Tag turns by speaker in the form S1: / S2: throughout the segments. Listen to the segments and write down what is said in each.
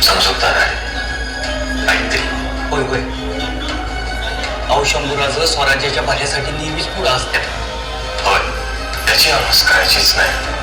S1: समजूतदार आहे, ऐकतील.
S2: होय होय. अहो शंभूराज स्वराज्याच्या भल्यासाठी नेहमीच पुढे असतात.
S1: होय, त्याची आवाज करायचीच नाही.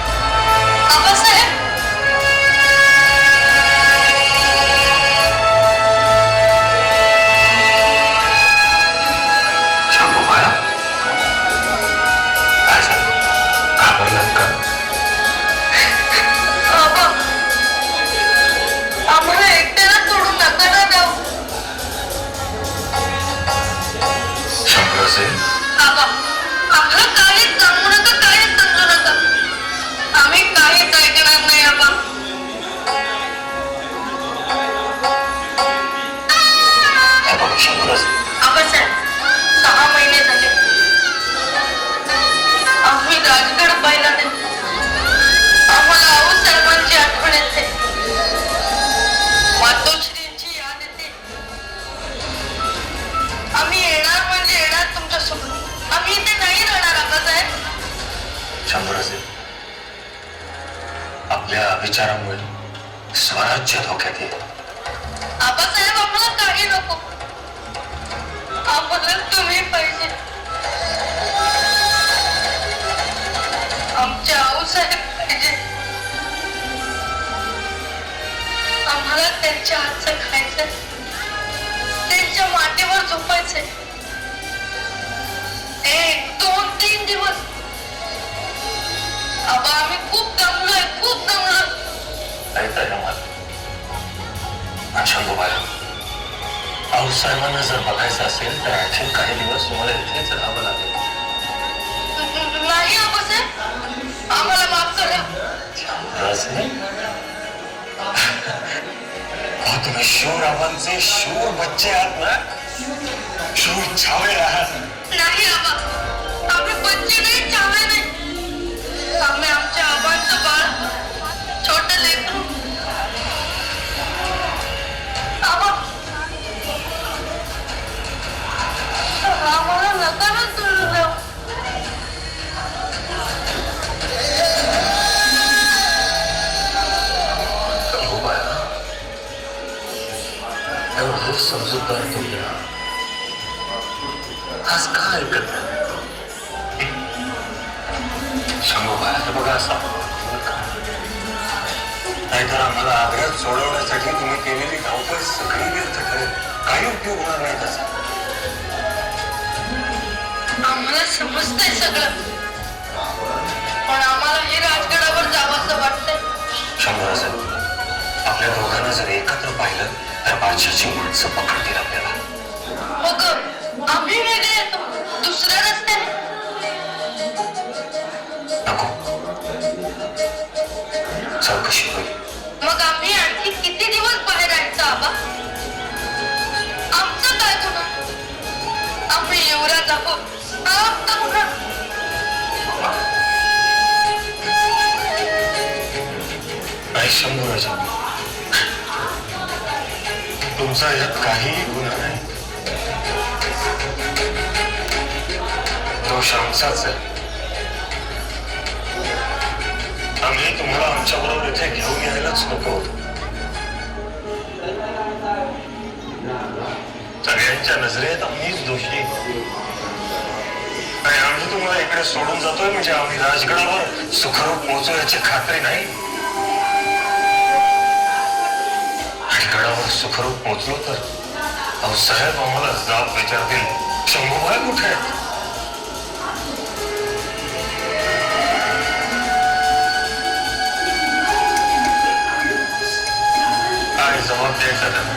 S1: आपल्या विचारामुळे स्वराज्य धोक्यात येईल.
S3: आबासाहेब आम्हाला काही नको, आम्हाला तुम्ही पाहिजे. आमच्या आऊसाहेब पाहिजे. आम्हाला त्यांच्या हातचं खायचं, त्यांच्या मांडीवर झोपायचंय. 1, 2, 3 दिवस. आबा आम्ही खूप दमलोय, खूप दमलोय.
S1: शंभूबाई, आऊसाहेबांना जर बघायचं असेल तर आणखी काही दिवस तुम्हाला इथेच राहावं लागेल.
S3: नाही आबासाहेब, आम्हाला माफ करा.
S1: तुम्ही शूर आबांचे शूर बच्चे आहात ना, शूर छावे आहात.
S3: नाही आबा, आम्ही बच्चे नाही, छावे नाही. आम्ही आमच्या आबांचं बाळ, छोटं लेकरू. आबा आम्हाला नका ना सोडून जाऊ.
S1: एवढं समजूतदार तुम्ही आज का ऐकत नाही? शंभूबाई बघा असा नाहीतर आम्हाला आग्र्यात सोडवण्यासाठी तुम्ही केलेली धावपळ सगळी व्यर्थ ठरेल. काही उपयोग होणार नाही त्याचा.
S3: आम्हाला समजतंय सगळं, पण आम्हाला हे राजगडावर जावंसं वाटतंय.
S1: शंभूराज, आपल्या दोघांना जर एकत्र पाहिलं तर बादशाची माणसं पकडतील आपल्याला.
S3: मग आम्ही वेगळे येतो दुसऱ्या रस्त्याने.
S1: नको, चौकशी होईल.
S3: मग आम्ही आणखी किती दिवस बाहेर राहायचं आबा? आमचं काय गुन्हा? आम्ही युवराज आहोत. आमचा गुन्हा.
S1: नाही शंभूराज, तुमचा यात काहीही गुन्हा नाही. दोष आमचाच आहे. आम्ही तुम्हाला आमच्या बरोबर इथे घेऊन यायलाच नको होतो. सगळ्यांच्या नजरेत आम्हीच दोषी आणि आम्ही तुम्हाला इकडे सोडून जातोय म्हणजे आम्ही राजगडावर सुखरूप पोहोचू याची खात्री नाही. आणि गडावर सुखरूप पोहोचलो तर आऊसाहेब आम्हाला जाब विचारतील, शंभूबाई कुठे आहेत? काय जबाब द्यायचा त्यांना?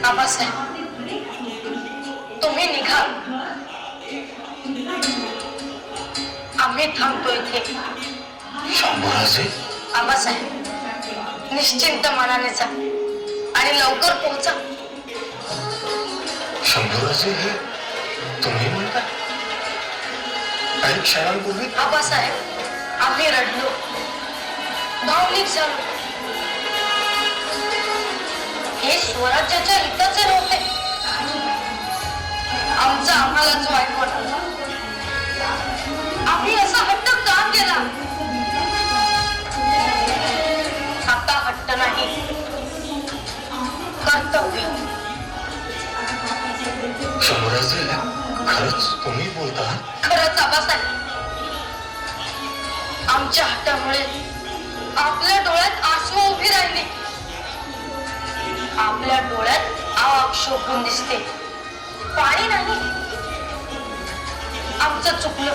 S3: आबासाहेब तुम्ही निघा, आम्ही थांबतो इथे.
S1: शंभूराजे,
S3: आबासाहेब निश्चिंत मनाने जा आणि लवकर पोहोचा.
S1: शंभूराजे, हे तुम्ही म्हणता? काही क्षणांपूर्वी
S3: आबासाहेब आम्ही रडलो, भावनिक झालो. हे स्वराज्याच्या हिताचे नव्हते.
S1: खरंच तुम्ही बोलता?
S3: खरंच आबासाहेब, आमच्या हट्टामुळे आपल्या डोळ्यात आसू उभी राहिली, आपल्या डोळ्यात आग शोभून दिसते, पाणी नाही. आमचं चुकलं.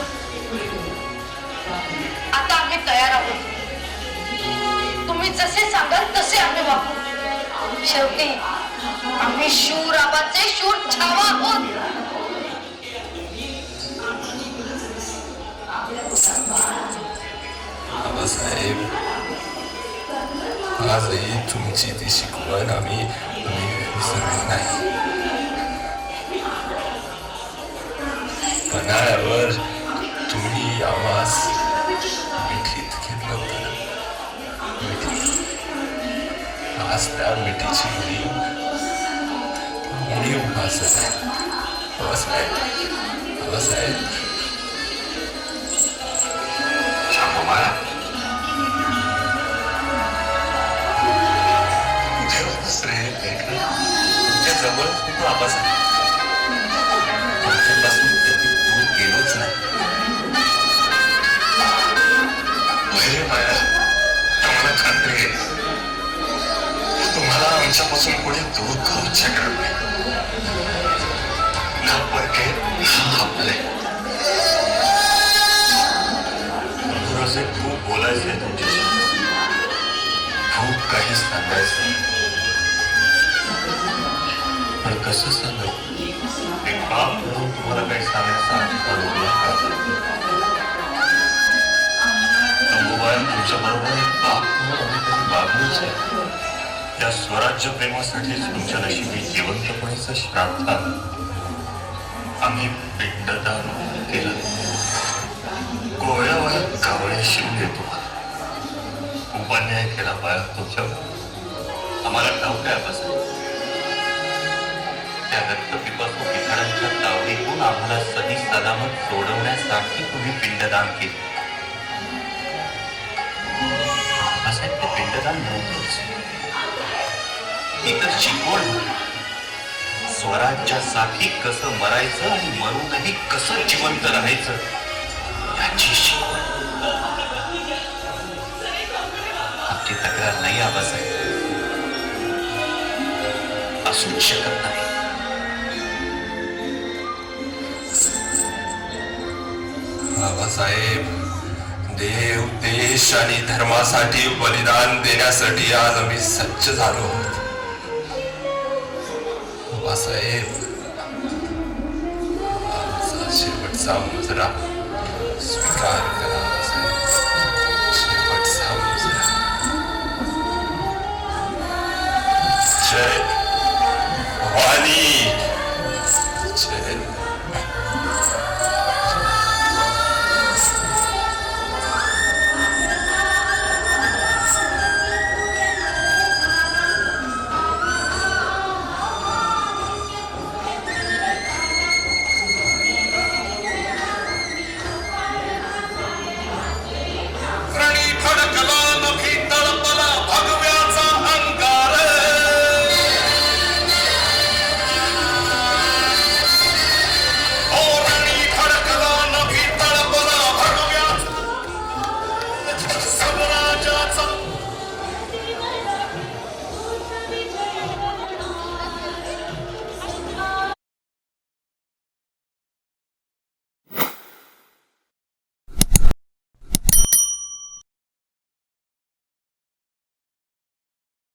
S3: आता आम्ही तयार आहोत. तुम्ही जसे सांगाल तसे आम्ही वागू. शेवटी आम्ही शूर आबाचे शूर छावा आहोत.
S4: आबासाहेब, आजही तुमची ती शिकवण आम्ही विसरलो नाही. पन्हाळ्यावर तुम्ही आवाज मिठीत घेतलं होतं ना. आज त्या मिठीची उणीव भासत आहे. आबासाहेब, आबासाहेब,
S1: शांबोबाळा, देवच रे भेटलं.
S2: तुमच्या जवळ होतो आबासाहेब. तुमच्यापासून कधी दूर गेलोच नाही.
S1: पहिले माया, आम्हाला खात्री आहे तुम्हाला आमच्यापासून कोणी दूर करूच शकणार नाही. ना परके आपले असे खूप बोलायचंय तुमच्याशी, खूप काही सांगायचं, पण कसं सांगायचं? एक बाप म्हणून तुम्हाला काही सांगण्याचा अधिकार उरला का? अंबुबाई, तुमच्या बरोबर एक बाप म्हणून आम्ही कधी वागलोच आहे. या स्वराज्य प्रेमासाठीच तुमच्या नशिबी जिवंतपणीचं श्राद्ध आम्ही पिंडदान केलं. गोळ्यावर कावळे शिवले तुम्हाला, खूप अन्याय केला बाळा तुमच्यावर.
S2: आम्हाला ठाऊक आहे आबासाहेब. त्या रक्तपिपासू पिकाळांच्या तावडीतून आम्हाला सदी सलामत सोडवण्यासाठी तुम्ही पिंडदान केले. आबासाहेब, ते पिंडदान नव्हतंच. इतर शिकवण होती. स्वराज्यासाठी कसं मरायचं आणि मरूनही कसं जिवंत राहायचं याची शिकवण. आमची तक्रार नाही आबासाहेब, असूच शकत नाही.
S4: बाबासाहेब, देव, देश आणि धर्मासाठी बलिदान देण्यासाठी आज आम्ही सज्ज झालो आहोत. बाबासाहेब, आमचा शेवटचा मुजरा स्वीकार करा. बाबासाहेब, शेवटचा मुजरा. जय भवानी.